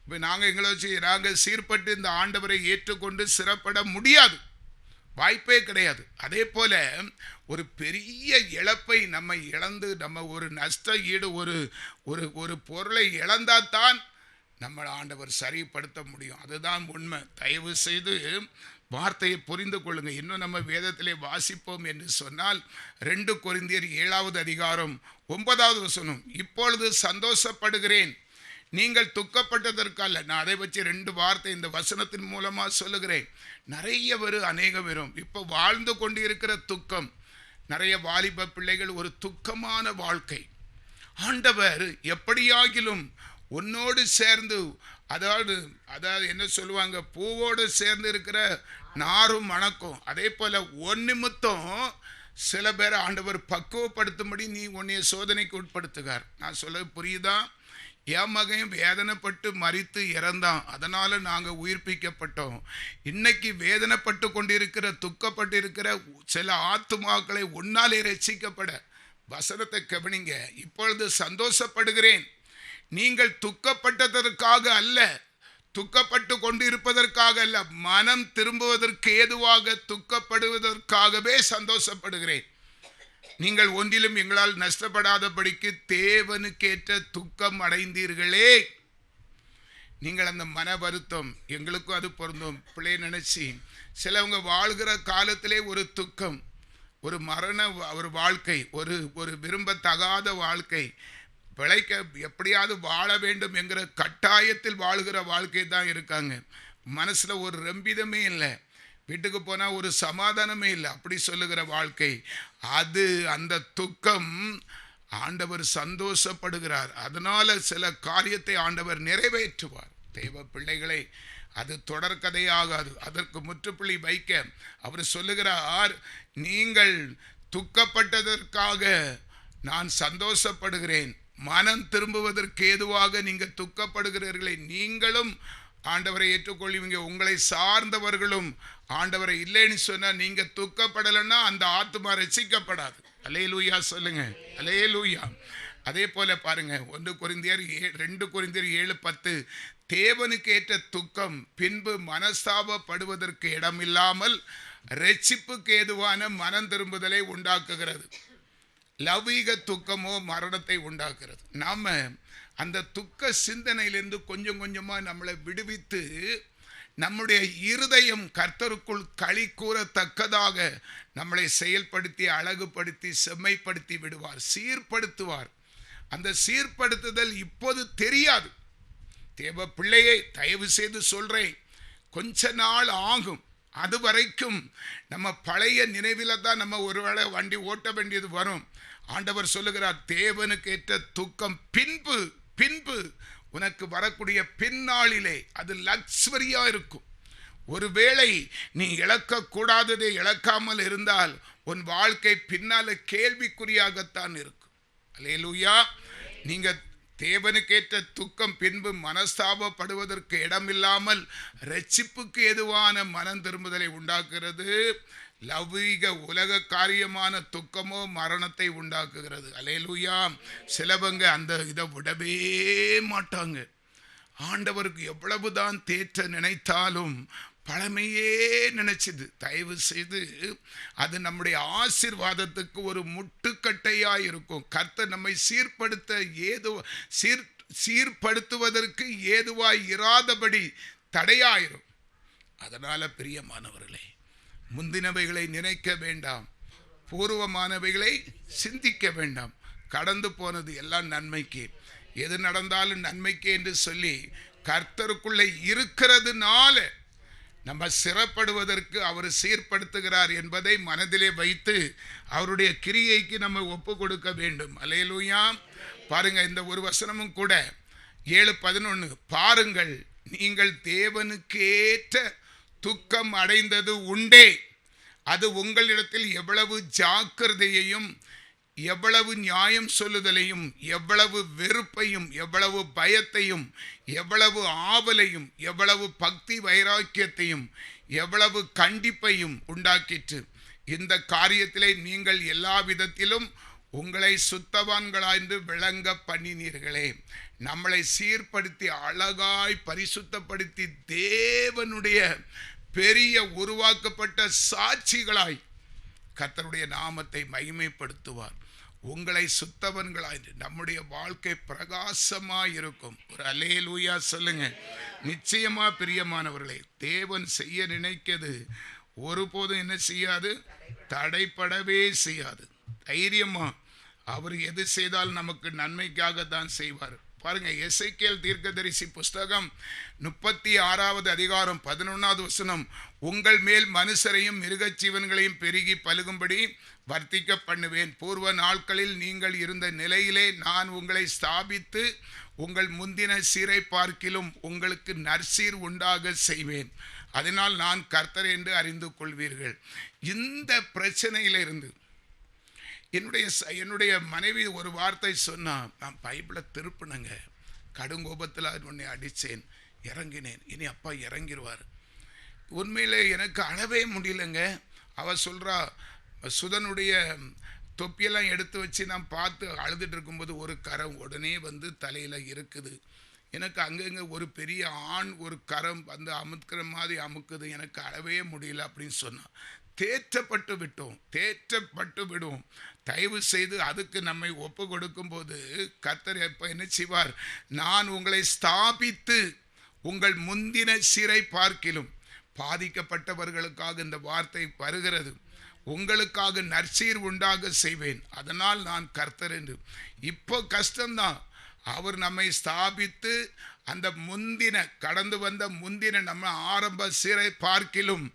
இப்போ நாங்கள் சீர்பட்டு இந்த ஆண்டவரை ஏற்றுக்கொண்டு சிறப்பட முடியாது, வாய்ப்பே கிடையாது. அதே போல ஒரு பெரிய இழப்பை நம்ம இழந்து, நம்ம ஒரு நஷ்ட ஈடு, ஒரு பொருளை இழந்தால்தான் நம்ம ஆண்டவர் சரிப்படுத்த முடியும். அதுதான் உண்மை. தயவு செய்து வார்த்தையை புரிந்து கொள்ளுங்க. இன்னும் நம்ம வேதத்திலே வாசிப்போம் என்று சொன்னால் 2 கொரிந்தியர் 7வது அதிகாரம் 9வது வசனம், இப்பொழுது சந்தோஷப்படுகிறேன், நீங்கள் துக்கப்பட்டதற்கல்ல. நான் அதை வச்சு 2 வார்த்தை இந்த வசனத்தின் மூலமா சொல்லுகிறேன். நிறைய பேர் அநேக பேரும் இப்போ வாழ்ந்து கொண்டு இருக்கிற துக்கம், நிறைய வாலிப பிள்ளைகள் ஒரு துக்கமான வாழ்க்கை. ஆண்டவர் எப்படியாகிலும் உன்னோடு சேர்ந்து, அதாவது என்ன சொல்லுவாங்க, பூவோடு சேர்ந்து இருக்கிற நாரும் மணக்கும், அதே போல ஒன் நிமித்தம் சில பேரை ஆண்டவர் பக்குவப்படுத்தும்படி நீ உன்னைய சோதனைக்கு உட்படுத்துகிறார். நான் சொல்ல புரியுதா? என் மகன் வேதனைப்பட்டு மரித்து இறந்தான், அதனால நாங்கள் உயிர்ப்பிக்கப்பட்டோம். இன்னைக்கு வேதனைப்பட்டு கொண்டிருக்கிற, துக்கப்பட்டு இருக்கிற சில ஆத்துமாக்களை உன்னாலே ரட்சிக்கப்பட, வசனத்தை கவனிங்க, இப்பொழுது சந்தோஷப்படுகிறேன். நீங்கள் துக்கப்பட்டதற்காக அல்ல, துக்கப்பட்டு கொண்டிருப்பதற்காக அல்ல, மனம் திரும்புவதற்கு ஏதுவாக துக்கப்படுவதற்காகவே சந்தோஷப்படுகிறேன். நீங்கள் ஒன்றிலும் எங்களால் நஷ்டப்படாதபடிக்கு தேவனுக்கேற்ற துக்கம் அடைந்தீர்களே. நீங்கள் அந்த மன வருத்தம், எங்களுக்கும் அது பொருந்தும். பிள்ளைய நினைச்சு சிலவங்க வாழ்கிற காலத்திலே ஒரு துக்கம், ஒரு மரண ஒரு வாழ்க்கை, ஒரு விரும்பத்தகாத வாழ்க்கை, பிழைக்க எப்படியாவது வாழ வேண்டும் என்கிற கட்டாயத்தில் வாழ்கிற வாழ்க்கை தான் இருக்காங்க. மனசில் ஒரு ரம்பிதமே இல்லை, வீட்டுக்கு போனால் ஒரு சமாதானமே இல்லை, அப்படி சொல்லுகிற வாழ்க்கை. அந்த துக்கம் ஆண்டவர் சந்தோஷப்படுகிறார். அதனால சில காரியத்தை ஆண்டவர் நிறைவேற்றுவார். தேவ பிள்ளைகளை, அது தொடர்கதையாகாது. அதற்கு முற்றுப்புள்ளி வைக்க அவர் சொல்லுகிறார், நீங்கள் துக்கப்பட்டதற்காக நான் சந்தோஷப்படுகிறேன். மனம் திரும்புவதற்கு ஏதுவாக நீங்கள் துக்கப்படுகிறீர்களே, நீங்களும் ஆண்டவரை ஏற்றுக்கொள்வீங்க. உங்களை சார்ந்தவர்களும் ஆண்டவரை இல்லைன்னு சொன்னா, நீங்க துக்கப்படலைன்னா அந்த ஆத்துமா ரட்சிக்கப்படாது. அல்லேலூயா சொல்லுங்க, அல்லேலூயா. அதே போல பாருங்க, 2 கொரிந்தியர் 7:10, தேவனுக்கு ஏற்ற துக்கம் பின்பு மனஸ்தாபப்படுவதற்கு இடமில்லாமல் ரட்சிப்புக்கு ஏதுவான மனம் திரும்புதலை உண்டாக்குகிறது. லௌகீக துக்கமோ மரணத்தை உண்டாக்குறது. நாம அந்த துக்க சிந்தனையிலிருந்து கொஞ்சம் கொஞ்சமா நம்மளை விடுவித்து, நம்முடைய இருதயம் கர்த்தருக்குள் களி கூறத்தக்கதாக நம்மளை செயல்படுத்தி, அழகுபடுத்தி, செம்மைப்படுத்தி விடுவார், சீர்படுத்துவார். அந்த சீர்படுத்துதல் இப்போது தெரியாது. தேவ பிள்ளையை தயவு செய்து சொல்றேன், கொஞ்ச நாள் ஆகும். அது வரைக்கும் நம்ம பழைய நினைவில தான் நம்ம ஒருவேளை வண்டி ஓட்ட வேண்டியது வரும். ஆண்டவர் சொல்லுகிறார், தேவனுக்கு ஏற்ற துக்கம் பின்பு உனக்கு வரக்கூடிய பின்னாளிலே அது லக்ஸரியா இருக்கும். ஒருவேளை நீ இழக்கக்கூடாததை இழக்காமல் இருந்தால் உன் வாழ்க்கை பின்னால கேள்விக்குறியாகத்தான் இருக்கும். அல்லேலூயா. நீங்க தேவனுக்கேற்ற துக்கம் பின்பு மனஸ்தாபப்படுவதற்கு இடமில்லாமல் ரட்சிப்புக்கு எதுவான மனம் திரும்புதலை உண்டாக்குறது. லௌகீக உலக காரியமான துக்கமோ மரணத்தை உண்டாக்குகிறது. அல்லேலூயா. சிலவங்க அந்த இதை விடவே மாட்டாங்க. ஆண்டவருக்கு எவ்வளவுதான் தேற்ற நினைத்தாலும் பழமையே நினைச்சது. தயவு செய்து அது நம்முடைய ஆசீர்வாதத்துக்கு ஒரு முட்டுக்கட்டையாக இருக்கும். கர்த்தர் நம்மை சீர்படுத்துவதற்கு ஏதுவாய் இராதபடி தடையாயிரும். அதனால பிரியமானவர்களே, முந்தினவைகளை நினைக்க வேண்டாம், பூர்வமானவைகளை சிந்திக்க வேண்டாம். கடந்து போனது எல்லாம் நன்மைக்கு, எது நடந்தாலும் நன்மைக்கு என்று சொல்லி கர்த்தருக்குள்ளே இருக்கிறதுனால நம்ம சிறப்படுவதற்கு அவர் சீர்படுத்துகிறார் என்பதை மனதிலே வைத்து அவருடைய கிரியைக்கு நம்ம ஒப்பு கொடுக்க வேண்டும். அல்லேலூயா. பாருங்க, இந்த ஒரு வசனமும் கூட 7:11, பாருங்கள், நீங்கள் தேவனுக்கேற்ற துக்கம் அடைந்தது உண்டே, அது உங்களிடத்தில் எவ்வளவு ஜாக்கிரதையையும் எவ்வளவு நியாயம் சொல்லுதலையும் எவ்வளவு வெறுப்பையும் எவ்வளவு பயத்தையும் எவ்வளவு ஆவலையும் எவ்வளவு பக்தி வைராக்கியத்தையும் எவ்வளவு கண்டிப்பையும் உண்டாக்கிற்று. இந்த காரியத்திலே நீங்கள் எல்லா விதத்திலும் உங்களை சுத்தவான்களாய்ந்து விளங்க பண்ணினீர்களே. நம்மளை சீர்படுத்தி அழகாய் பரிசுத்தப்படுத்தி தேவனுடைய பெரிய உருவாக்கப்பட்ட சாட்சிகளாய் கர்த்தருடைய நாமத்தை மகிமைப்படுத்துவார். உங்களை சுத்தவன்களாய் நம்முடைய வாழ்க்கை பிரகாசமாய் இருக்கும். ஒரு அல்லேலூயா சொல்லுங்க. நிச்சயமா பிரியமானவர்களே, தேவன் செய்ய நினைக்கிறது ஒருபோதும் என்ன செய்யாது, தடைப்படவே செய்யாது. தைரியமா அவர் எது செய்தால் நமக்கு நன்மைக்காக தான் செய்வார். பாருங்க, எசேக்கியேல் தீர்க்கதரிசி புஸ்தகம் 36வது அதிகாரம் 11வது வசனம். உங்கள் மேல் மனுஷரையும் மிருகஜீவன்களையும் பெருகி பலுகும்படி வர்த்திக்க பண்ணுவேன். பூர்வ நாட்களில் நீங்கள் இருந்த நிலையிலே நான் உங்களை ஸ்தாபித்து உங்கள் முந்தின சீரை பார்க்கிலும் உங்களுக்கு நற்சீர் உண்டாக செய்வேன். அதனால் நான் கர்த்தர் என்று அறிந்து கொள்வீர்கள். இந்த பிரச்சனையிலிருந்து என்னுடைய மனைவி ஒரு வார்த்தை சொன்னா, நான் பைபிளை திருப்பினங்க, கடுங்கோபத்தில் உன்னை அடித்தேன், இறங்கினேன், இனி அப்பா இறங்கிடுவார். உண்மையிலே எனக்கு அழவே முடியலங்க. அவள் சொல்கிறா, சுதனுடைய தொப்பியெல்லாம் எடுத்து வச்சு நான் பார்த்து அழுதுட்டு இருக்கும்போது ஒரு கரம் உடனே வந்து தலையில் இருக்குது. எனக்கு அங்கங்கே ஒரு பெரிய ஆண் ஒரு கரம் வந்து அமுக்கிற மாதிரி அமுக்குது, எனக்கு அழவே முடியல அப்படின்னு சொன்னான். தேற்றப்பட்டு விடுவோம். தயவு செய்து அதுக்கு நம்மை ஒப்பு கொடுக்கும்போது கர்த்தர் எப்போ என்ன செய்வார்? நான் உங்களை ஸ்தாபித்து உங்கள் முந்தின சிறை பார்க்கிலும், பாதிக்கப்பட்டவர்களுக்காக இந்த வார்த்தை வருகிறது, உங்களுக்காக நற்சீர் உண்டாக செய்வேன், அதனால் நான் கர்த்தர் என்று. இப்போ கஷ்டம்தான். அவர் நம்மை ஸ்தாபித்து அந்த முந்தின கடந்து வந்த முந்தின நம்ம ஆரம்ப சீரை பார்க்கிலும்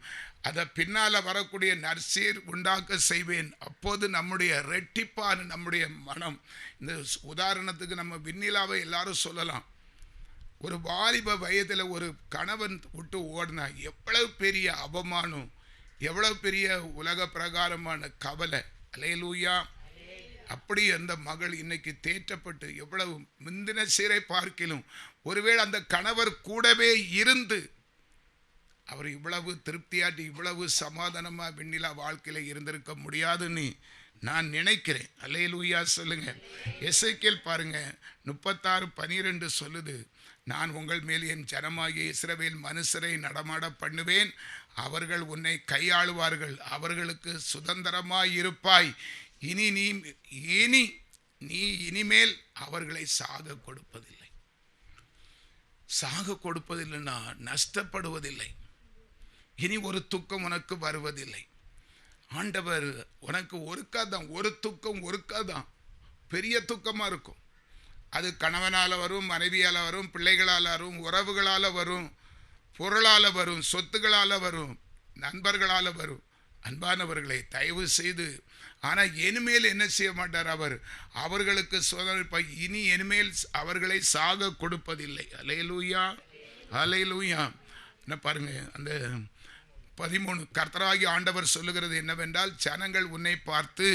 அதை பின்னால் வரக்கூடிய நற்சீர் உண்டாக்க செய்வேன். அப்போது நம்முடைய ரெட்டிப்பான நம்முடைய மனம், இந்த உதாரணத்துக்கு நம்ம விண்ணிலாவை எல்லாரும் சொல்லலாம். ஒரு வாலிப வயதில் ஒரு கணவன் விட்டு ஓடினா எவ்வளவு பெரிய அவமானம், எவ்வளவு பெரிய உலக பிரகாரமான கவலை. அல்லேலூயா. அப்படி அந்த மகள் இன்னைக்கு தேற்றப்பட்டு எவ்வளவு முந்தின சீரை பார்க்கிலும், ஒருவேளை அந்த கணவர் கூடவே இருந்து அவர் இவ்வளவு திருப்தியாட்டி இவ்வளவு சமாதானமாக விண்ணிலா வாழ்க்கையில் இருந்திருக்க முடியாதுன்னு நான் நினைக்கிறேன். அல்லேலூயா சொல்லுங்க. எசேக்கியேல் பாருங்க 36:12 சொல்லுது, நான் உங்கள் மேல் என் ஜனமாகிய இஸ்ரவேல் மனுஷரை நடமாட பண்ணுவேன், அவர்கள் உன்னை கையாளுவார்கள், அவர்களுக்கு சுதந்திரமாய் இருப்பாய், நீ இனிமேல் அவர்களை சாக கொடுப்பதில்லைன்னா நஷ்டப்படுவதில்லை, இனி ஒரு துக்கம் உனக்கு வருவதில்லை. ஆண்டவர் உனக்கு ஒரு துக்கம் ஒருக்காதான், பெரிய துக்கமாக இருக்கும். அது கணவனால் வரும், மனைவியால் வரும், பிள்ளைகளால் வரும், உறவுகளால் வரும், பொருளால் வரும், சொத்துக்களால் வரும், நண்பர்களால் வரும். அன்பானவர்களை தயவு செய்து, ஆனால் இனிமேல் என்ன செய்ய மாட்டார் அவர்? அவர்களுக்கு சோதனை, இனி இனிமேல் அவர்களை சாக கொடுப்பதில்லை. அல்லேலூயா, அல்லேலூயா. என்ன பாருங்க, அந்த 13 கர்த்தராகி ஆண்டவர் சொல்லுகிறது என்னவென்றால், ஜனங்கள் உன்னை பார்த்து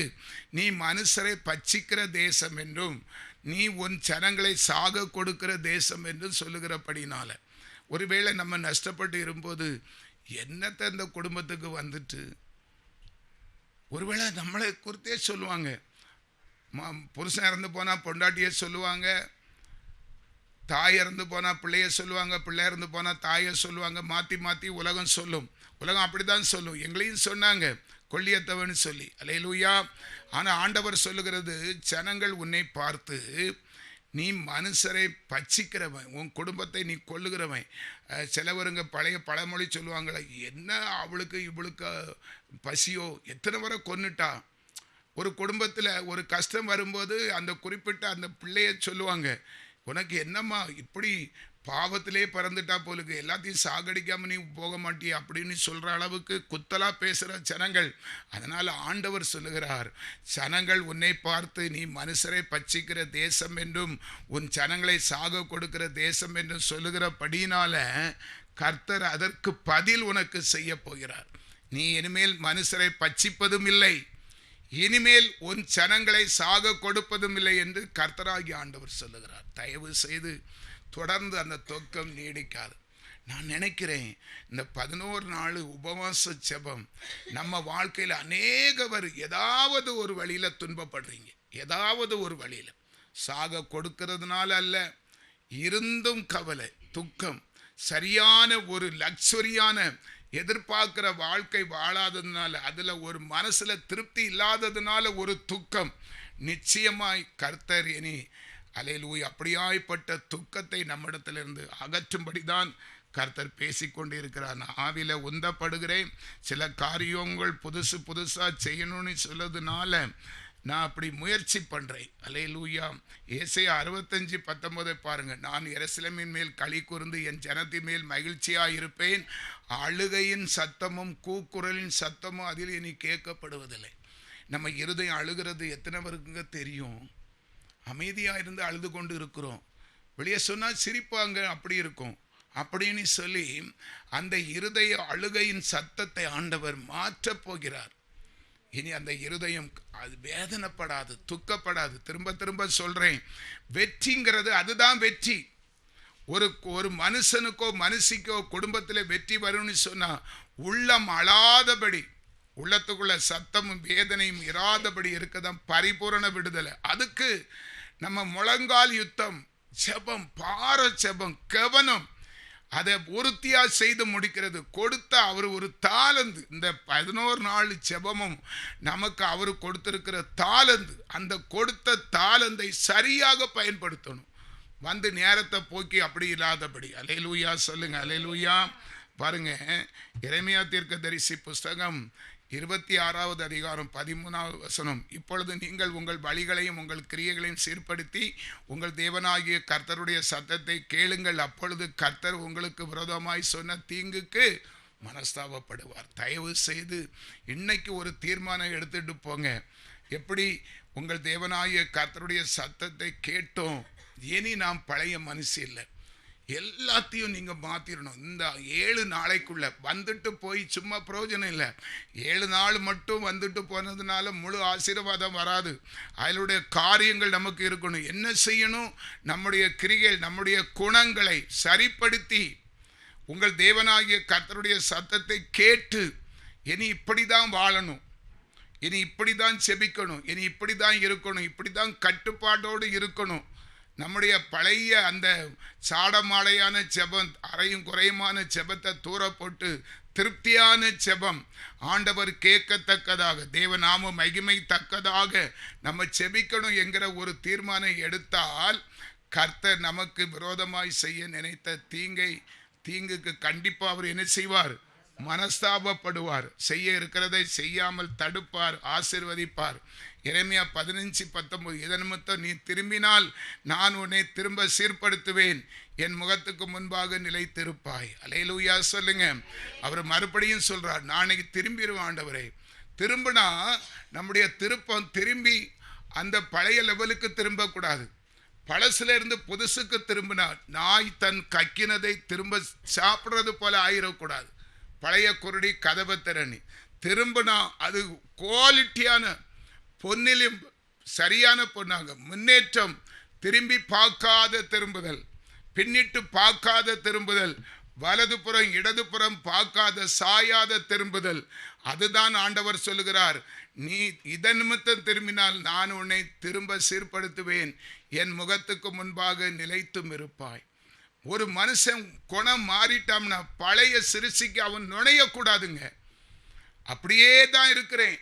நீ மனுஷரை பட்சிக்கிற தேசம் என்றும் நீ உன் ஜனங்களை சாக கொடுக்கிற தேசம் என்றும் சொல்லுகிறபடினால, ஒருவேளை நம்ம நஷ்டப்பட்டு இருக்கும்போது என்னத்தை இந்த குடும்பத்துக்கு வந்துட்டு, ஒருவேளை நம்மளை குறித்தே சொல்லுவாங்க. புருஷன் இறந்து போனால் பொண்டாட்டியை சொல்லுவாங்க, தாய் இறந்து போனால் பிள்ளைய சொல்லுவாங்க, பிள்ளை இறந்து போனால் தாயை சொல்லுவாங்க, மாற்றி உலகம் சொல்லும். உலகம் அப்படி தான் சொல்லும். எங்களையும் சொன்னாங்க கொள்ளியத்தவன்னு சொல்லி. அல்லேலூயா. ஆனால் ஆண்டவர் சொல்லுகிறது, ஜனங்கள் உன்னை பார்த்து நீ மனுஷரை பட்சிக்கிறவன், உன் குடும்பத்தை நீ கொல்லுகிறவன். சிலவருங்க பழைய பழமொழி சொல்லுவாங்களே, என்ன அவளுக்கு இவளுக்கு பசியோ, எத்தனை வரை கொன்னுட்டா. ஒரு குடும்பத்தில் ஒரு கஷ்டம் வரும்போது அந்த குறிப்பிட்ட அந்த பிள்ளைய சொல்லுவாங்க, உனக்கு என்னம்மா இப்படி பாவத்திலே பிறந்துட்டா போலுக்கு, எல்லாத்தையும் சாகடிக்காமல் நீ போக மாட்டிய அப்படின்னு சொல்கிற அளவுக்கு குத்தலாக பேசுகிற ஜனங்கள். அதனால் ஆண்டவர் சொல்லுகிறார், ஜனங்கள் உன்னை பார்த்து நீ மனுஷரை பட்சிக்கிற தேசம் என்றும் உன் ஜனங்களை சாக கொடுக்கிற தேசம் என்றும் சொல்லுகிறபடினால கர்த்தர் அதற்கு பதில் உனக்கு செய்ய போகிறார். நீ இனிமேல் மனுஷரை பட்சிப்பதும் இல்லை, இனிமேல் உன் ஜனங்களை சாக கொடுப்பதும் இல்லை என்று கர்த்தராகி ஆண்டவர் சொல்லுகிறார். தயவு செய்து தொடர்ந்து அந்த துக்கம் நீடிக்காது. நான் நினைக்கிறேன், இந்த 11 நாள் உபவாச ஜெபம் நம்ம வாழ்க்கையில் அநேகவர் ஏதாவது ஒரு வழியில் துன்பப்படுறீங்க. ஏதாவது ஒரு வழியில் சாக கொடுக்கிறதுனால அல்ல, இருந்தும் கவலை, துக்கம், சரியான ஒரு லக்ஸரியான எதிர்பார்க்கிற வாழ்க்கை வாழாததுனால, அதில் ஒரு மனசில் திருப்தி இல்லாததுனால ஒரு துக்கம். நிச்சயமாய் கர்த்தர் இனி அல்லேலூயா அப்படியாய்ப்பட்ட துக்கத்தை நம்மிடத்திலிருந்து அகற்றும்படி தான் கர்த்தர் பேசிக்கொண்டு இருக்கிறார். நான் ஆவில உந்தப்படுகிறேன். சில காரியங்கள் புதுசாக செய்யணும்னு சொல்லதுனால நான் அப்படி முயற்சி பண்ணுறேன். அல்லேலூயா. ஏசாயா 65:19 பாருங்க. நான் எருசலேமின் மேல் களி கூர்ந்து என் ஜனத்தின் மேல் மகிழ்ச்சியாக இருப்பேன். அழுகையின் சத்தமும் கூக்குரலின் சத்தமும் அதில் இனி கேட்கப்படுவதில்லை. நம்ம இருதயம் அழுகிறது எத்தனை பேருக்குங்க தெரியும்? அமைதியாக இருந்து அழுது கொண்டு இருக்கிறோம். வெளியே சொன்னால் சிரிப்பாங்க, அப்படி இருக்கும். அப்படின்னு சொல்லி அந்த இருதய அழுகையின் சத்தத்தை ஆண்டவர் மாற்றப் போகிறார். இனி அந்த இருதயம் அது வேதனைப்படாது, துக்கப்படாது. திரும்ப திரும்ப சொல்றேன், வெற்றிங்கிறது அதுதான் வெற்றி. ஒரு மனுஷனுக்கோ மனுஷிக்கோ குடும்பத்தில் வெற்றி வரும்னு சொன்னா உள்ளம் அழாதபடி, உள்ளத்துக்குள்ள சத்தமும் வேதனையும் இராதபடி இருக்கதான் பரிபூரண விடுதலை. அதுக்கு நம்ம முழங்கால் யுத்தம், ஜெபம், பார ஜெபம், கவனம், அதை உறுதியா செய்து முடிக்கிறது. கொடுத்த அவர் ஒரு தாளந்து, இந்த 11 நாள் ஜெபமும் நமக்கு அவர் கொடுத்திருக்கிற தாளந்து, அந்த கொடுத்த தாளந்தை சரியாக பயன்படுத்தணும். வந்து நேரத்தை போக்கி அப்படி இல்லாதபடி. அல்லேலூயா சொல்லுங்க, அல்லேலூயா. பாருங்க, எரேமியா தீர்க்கதரிசி புஸ்தகம் 26வது அதிகாரம் 13வது வசனம். இப்பொழுது நீங்கள் உங்கள் வழிகளையும் உங்கள் கிரியைகளையும் சீர்படுத்தி உங்கள் தேவனாகிய கர்த்தருடைய சத்தத்தை கேளுங்கள். அப்பொழுது கர்த்தர் உங்களுக்கு விரோதமாய் சொன்ன தீங்குக்கு மனஸ்தாபப்படுவார். தயவு செய்து இன்னைக்கு ஒரு தீர்மானம் எடுத்துட்டு போங்க. எப்படி உங்கள் தேவனாகிய கர்த்தருடைய சத்தத்தை கேட்டோம், இனி நாம் பழைய மனுஷி இல்லை, எல்லாத்தையும் நீங்கள் மாற்றிடணும். இந்த 7 நாளைக்குள்ள வந்துட்டு போய் சும்மா பிரயோஜனம் இல்லை. 7 நாள் மட்டும் வந்துட்டு போனதுனால முழு ஆசீர்வாதம் வராது. அதனுடைய காரியங்கள் நமக்கு இருக்கணும். என்ன செய்யணும்? நம்முடைய கிரிகள், நம்முடைய குணங்களை சரிப்படுத்தி உங்கள் தேவனாகிய கர்த்தருடைய சத்தத்தை கேட்டு இனி இப்படி தான் வாழணும், இனி இப்படி தான் செபிக்கணும், இனி இப்படி தான் இருக்கணும், இப்படி தான் கட்டுப்பாட்டோடு இருக்கணும். நம்முடைய பழைய அந்த சாடமாடையான ஜெபம், அறையும் குறையுமான ஜெபத்தை தூர போட்டு திருப்தியான ஜெபம், ஆண்டவர் கேட்கத்தக்கதாக, தேவநாம மகிமை தக்கதாக நம்ம செபிக்கணும் என்கிற ஒரு தீர்மானம் எடுத்தால் கர்த்தர் நமக்கு விரோதமாய் செய்ய நினைத்த தீங்குக்கு கண்டிப்பாக அவர் என்ன செய்வார்? மனஸ்தாபப்படுவார். செய்ய இருக்கிறதை செய்யாமல் தடுப்பார், ஆசீர்வதிப்பார். எரேமியா 15:19 இதன் நிமித்தம் நீ திரும்பினால் நான் உன்னை திரும்ப சீர்படுத்துவேன், என் முகத்துக்கு முன்பாக நிலைத்திருப்பாய். அல்லேலூயா சொல்லுங்க. அவர் மறுபடியும் சொல்றார், நாளைக்கு திரும்பிடுவேன் ஆண்டவரே. திரும்பினா நம்முடைய திருப்பம் திரும்பி அந்த பழைய லெவலுக்கு திரும்பக்கூடாது. பழசுல இருந்து புதுசுக்கு திரும்பினா நாய் தன் கக்கினதை திரும்ப சாப்பிட்றது போல ஆயிடக்கூடாது. பழைய குருடி கதவை திறனி திரும்பினா அது குவாலிட்டியான பொன்னிலும் சரியான பொன்னாங்க. முன்னேற்றம், திரும்பி பார்க்காத திரும்புதல், பின்னிட்டு பார்க்காத திரும்புதல், வலதுபுறம் இடதுபுறம் பார்க்காத சாயாத திரும்புதல். அதுதான் ஆண்டவர் சொல்லுகிறார், நீ இதன் நிமித்தம் திரும்பினால் நான் உன்னை திரும்ப சீர்படுத்துவேன், என் முகத்துக்கு முன்பாக நிலைத்தும் இருப்பாய். ஒரு மனுஷன் குணம் மாறிட்டான்னா பழைய சிறுசிக்கு அவன் நுழையக்கூடாதுங்க. அப்படியே தான் இருக்கிறேன்,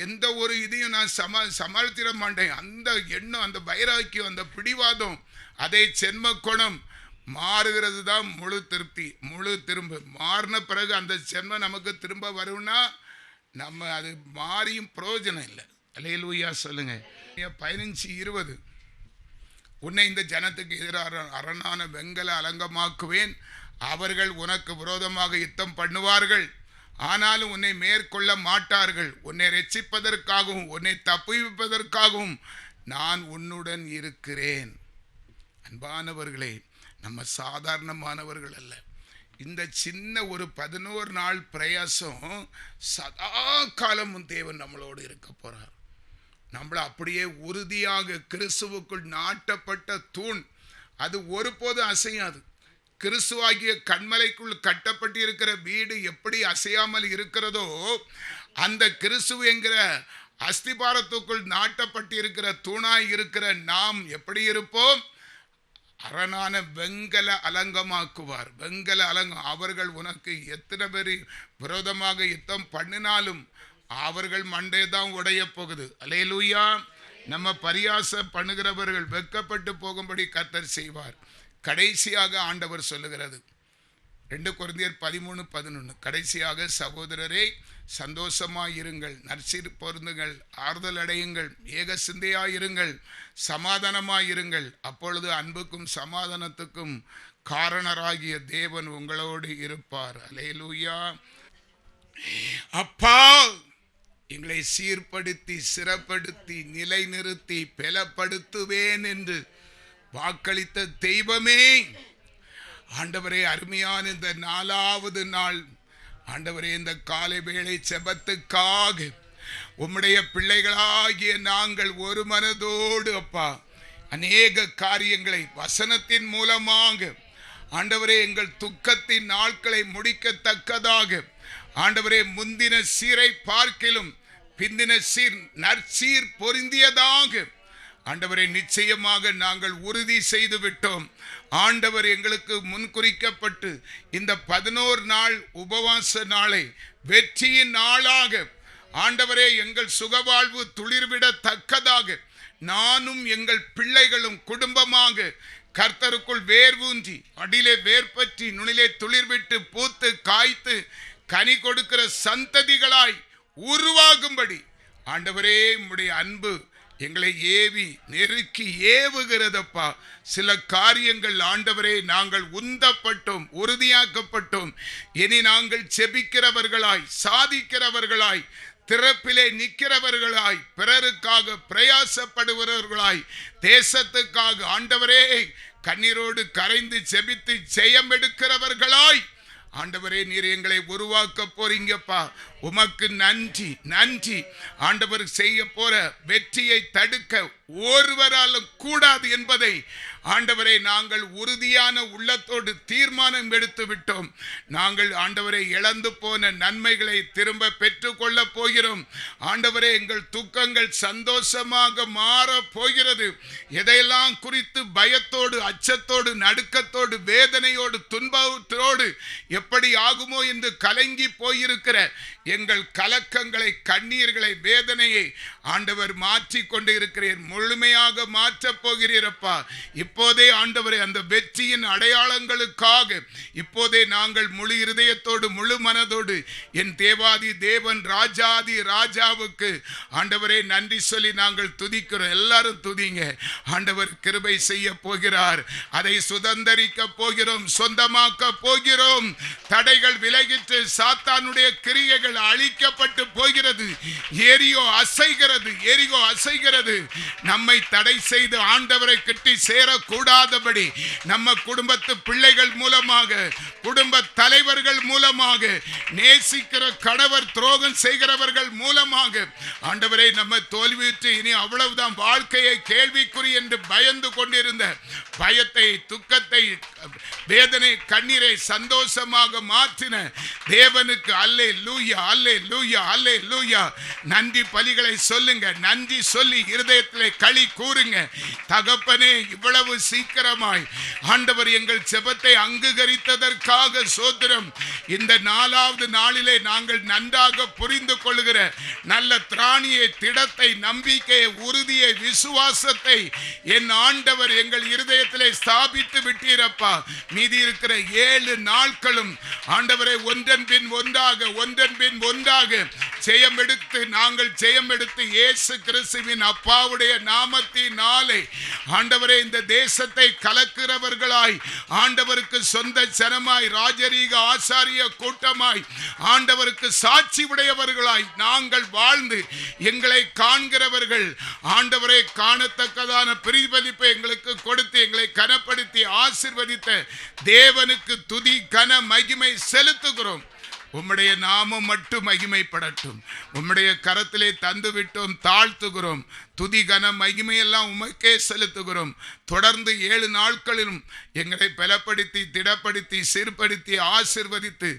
எந்த ஒரு இதையும் நான் சமாளித்திட மாட்டேன். அந்த எண்ணம், அந்த வைராக்கியம், அந்த பிடிவாதம், அதை சென்ம குணம் மாறுகிறது தான் முழு திருப்தி, முழு திரும்ப. மாறின பிறகு அந்த சென்மம் நமக்கு திரும்ப வரும்னா நம்ம அது மாறியும் பிரயோஜனம் இல்லை. அல்லேலூயா சொல்லுங்க. 15:20 உன்னை இந்த ஜனத்துக்கு எதிராக அரணான வெங்கல அலங்கமாக்குவேன், அவர்கள் உனக்கு விரோதமாக யுத்தம் பண்ணுவார்கள், ஆனாலும் உன்னை மேற்கொள்ள மாட்டார்கள். உன்னை ரட்சிப்பதற்காகவும் உன்னை தப்புவிப்பதற்காகவும் நான் உன்னுடன் இருக்கிறேன். அன்பானவர்களே, நம்ம சாதாரணமானவர்கள் அல்ல. இந்த சின்ன ஒரு 11 நாள் பிரயாசம் சதா காலமும் தேவன் நம்மளோடு இருக்க போறார். நம்மளை அப்படியே உறுதியாக கிறிஸ்துவுக்குள் நாட்டப்பட்ட தூண், அது ஒருபோதும் அசையாது. கிறிஸ்துவாகிய கண்மலைக்குள் கட்டப்பட்டு இருக்கிற வீடு எப்படி அசையாமல் இருக்கிறதோ, அந்த கிறிஸ்து என்கிற அஸ்திபாரத்துக்குள் நாட்டப்பட்டு இருக்கிற தூணாய் இருக்கிற நாம் எப்படி இருப்போம்? அரணான வெங்கல அலங்கமாக்குவார். வெங்கல அலங்கம். அவர்கள் உனக்கு எத்தனை பேர் விரோதமாக யுத்தம் பண்ணினாலும் அவர்கள் மண்டே தான் உடைய போகுது. அல்லேலூயா. நம்ம பரியாச பண்ணுகிறவர்கள் வெட்கப்பட்டு போகும்படி கர்த்தர் செய்வார். கடைசியாக ஆண்டவர் சொல்லுகிறது 2 கொரிந்தியர் 13:11, கடைசியாக சகோதரரே, சந்தோஷமாயிருங்கள், நற்சீர் பொருந்துங்கள், ஆறுதல் அடையுங்கள், ஏக சிந்தையாயிருங்கள், சமாதானமாயிருங்கள். அப்பொழுது அன்புக்கும் சமாதானத்துக்கும் காரணராகிய தேவன் உங்களோடு இருப்பார். அல்லேலூயா. அப்பா, எங்களை சீர்படுத்தி சிறப்படுத்தி நிலைநிறுத்தி பலப்படுத்துவேன் என்று வாக்களித்த தெய்வமே, ஆண்டவரே, அருமையான இந்த 4வது நாள் ஆண்டவரே, இந்த காலை வேளை செபத்துக்காக உம்முடைய பிள்ளைகளாகிய நாங்கள் ஒரு மனதோடு அப்பா அநேக காரியங்களை வசனத்தின் மூலமாக ஆண்டவரே எங்கள் துக்கத்தின் நாட்களை முடிக்கத்தக்கதாக ஆண்டவரே முந்தின சீரை பார்க்கிலும் பிந்தின சீர் நற்சீர் பொருந்தியதாக ஆண்டவரே நிச்சயமாக நாங்கள் உறுதி செய்து விட்டோம். ஆண்டவர் எங்களுக்கு முன்குறிக்கப்பட்டு இந்த 11 நாள் உபவாச நாளை வெற்றியின் நாளாக ஆண்டவரே எங்கள் சுகவாழ்வு துளிர்விடத்தக்கதாக நானும் எங்கள் பிள்ளைகளும் குடும்பமாக கர்த்தருக்குள் வேர்வூன்றி அடியிலே வேர்பற்றி நுனிலே துளிர்விட்டு பூத்து காய்த்து கனி கொடுக்கிற சந்ததிகளாய் உருவாகும்படி ஆண்டவரே உம்முடைய அன்பு எங்களை ஏவி நெருக்கி ஏவுகிறதப்பா. சில காரியங்கள் ஆண்டவரே நாங்கள் உந்தப்பட்டோம், உறுதியாக்கப்பட்டோம். இனி நாங்கள் செபிக்கிறவர்களாய், சாதிக்கிறவர்களாய், திறப்பிலே நிற்கிறவர்களாய், பிறருக்காக பிரயாசப்படுகிறவர்களாய், தேசத்துக்காக ஆண்டவரே கண்ணீரோடு கரைந்து செபித்து ஜெயம் எடுக்கிறவர்களாய் ஆண்டவரே நீர் எங்களை உருவாக்க போறீங்கப்பா. உமக்கு நன்றி நன்றி. ஆண்டவர் செய்ய போற வெற்றியை தடுக்க ஒருவராலும் கூடாது என்பதை ஆண்டவரை நாங்கள் உறுதியான உள்ளத்தோடு தீர்மானம் எடுத்து விட்டோம். நாங்கள் ஆண்டவரை இழந்து போன நன்மைகளை திரும்ப பெற்றுக்கொள்ள போகிறோம். ஆண்டவரே எங்கள் துக்கங்கள் சந்தோஷமாக மாற போகிறது. எதையெல்லாம் குறித்து பயத்தோடு அச்சத்தோடு நடுக்கத்தோடு வேதனையோடு துன்பத்தோடு எப்படி ஆகுமோ என்று கலங்கி போயிருக்கிற எங்கள் கலக்கங்களை, கண்ணீர்களை, வேதனையை ஆண்டவர் மாற்றி கொண்டு இருக்கிறீர். முழுமையாக மாற்றப் போகிறீரப்பா. இப்போதே ஆண்டவரே அந்த வெற்றியின் அடையாளங்களுக்காக இப்போதே நாங்கள் முழு இருதயத்தோடு முழு மனதோடு என் தேவாதி தேவன் ராஜாதி ராஜாவுக்கு ஆண்டவரே நன்றி சொல்லி நாங்கள் துதிக்கிறோம். எல்லாரும் துதிங்க. ஆண்டவர் கிருபை செய்ய போகிறார். அதை சுதந்தரிக்க போகிறோம், சொந்தமாக்க போகிறோம். தடைகள் விலகிட்டு சாத்தானுடைய கிரியைகள் அழிக்கப்பட்டு போகிறது. எரிகோ அசைகிறது, எரிகோ அசைகிறது. நம்மை தடை செய்து ஆண்டவரை கிட்டி சேரக்கூடாதபடி நம்ம குடும்பத்து பிள்ளைகள் மூலமாக, குடும்ப தலைவர்கள் மூலமாக, நேசிக்கிற கணவர் துரோகம் செய்கிறவர்கள் மூலமாக ஆண்டவரை நம்ம தோல்வியுற்று இனி அவ்வளவுதான் வாழ்க்கையை கேள்விக்குறி என்று பயந்து கொண்டிருந்த பயத்தை, துக்கத்தை, வேதனை, கண்ணீரை சந்தோஷமாக மாற்றின தேவனுக்கு அல்லேலூயா, அல்லேலூயா, அல்லேலூயா. நன்றி பலிகளை சொல்லுங்க. நன்றி சொல்லி இருதயத்திலே களி கூறுங்க. தகப்பனே, இவ்வளவு சீக்கிரமாய் ஆண்டவர் எங்கள் ஜெபத்தை அங்கீகரித்ததற்காக சோத்திரம். இந்த 4வது நாளிலே நாங்கள் நன்றாக புரிந்து கொள்ளுகிற நல்ல திராணியை, திடத்தை, நம்பிக்கையை, உறுதியை, விசுவாசத்தை என் ஆண்டவர் எங்கள் இருதயத்திலே ஸ்தாபித்து விட்டீரப்பா. மீதி இருக்கிற 7 நாட்களும் ஆண்டவரை ஒன்றன் பின் ஒன்றாக ஜெயம் எடுத்து நாங்கள் ஜெயம் எடுத்து இயேசு கிறிஸ்துவின் அப்பாவுடைய நாமத்தினாலே ஆண்டவரே இந்த தேசத்தை கலக்கிறவர்களாய், ஆண்டவருக்கு சொந்த ஜனமாய், ராஜரீக ஆசாரிய கூட்டமாய், ஆண்டவருக்கு சாட்சி உடையவர்களாய் நாங்கள் வாழ்ந்து எங்களை காண்கிறவர்கள் ஆண்டவரை காணத்தக்கதான பிரதிபலிப்பை எங்களுக்கு கொடுத்து எங்களை கனப்படுத்தி ஆசீர்வதித்த தேவனுக்கு துதி கன மகிமை செலுத்துகிறோம். உம்முடைய நாமம் மட்டும் மகிமைப்படட்டும். உம்முடைய கரத்திலே தந்து விட்டோம், தாழ்த்துகிறோம். துதி கன மகிமையெல்லாம் உமக்கே செலுத்துகிறோம். தொடர்ந்து 7 நாட்களிலும் எங்களை பலப்படுத்தி, திடப்படுத்தி, சீர்படுத்தி, ஆசீர்வதித்து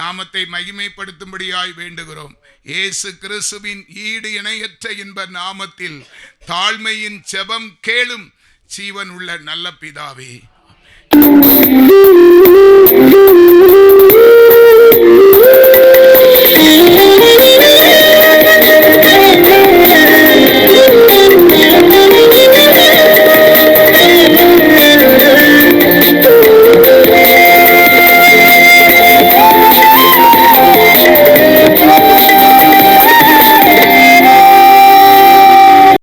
நாமத்தை மகிமைப்படுத்தும்படியாய் வேண்டுகிறோம். இயேசு கிறிஸ்துவின் ஈடு இணையற்ற இன்ப நாமத்தில் தாழ்மையின் ஜெபம் கேளும் ஜீவன் உள்ள நல்ல பிதாவே.